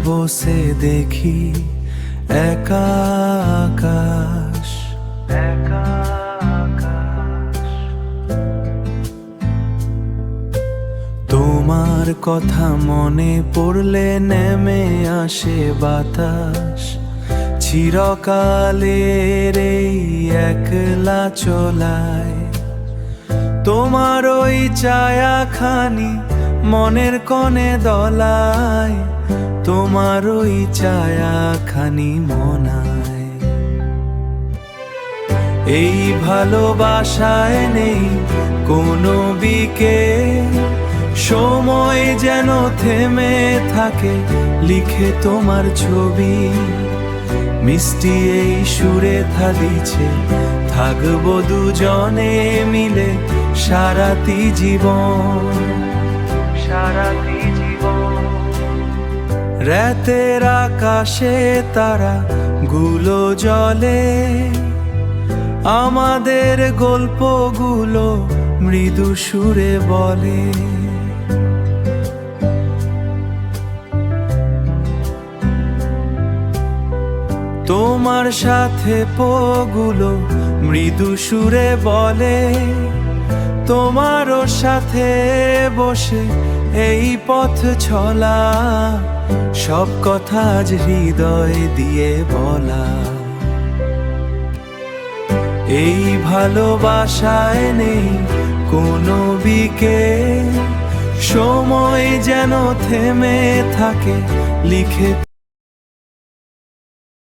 বসে দেখি একা আকাশ, একা আকাশ। তোমার কথা মনে পড়লে নেমে আসে বাতাস, চিরকালের এই একলা চলায়। তোমার ওই ছায়াখানি মনের কোণে দলায়, তোমার ওই ছায়াখানি মনায়। এই ভালোবাসায় নেই কোনো বিকেল, সময় যেন থেমে থাকে লিখে তোমার ছবি। মিষ্টি এই সুরে থালিছে থাকবো দুজনে মিলে সারাটি জীবন, সারাটি জীবন। রাতের আকাশে তারা গুলো জ্বলে, আমাদের গল্পগুলো মৃদু সুরে বলে। তোমার সাথে পগুলো মৃদু সুরে বলে, তোমারও সাথে বসে এই পথ চলা, সব কথা আজ হৃদয় দিয়ে বলা। এই ভালোবাসায় নেই কোনো বিকেল, সময় যেন থেমে থাকে লিখে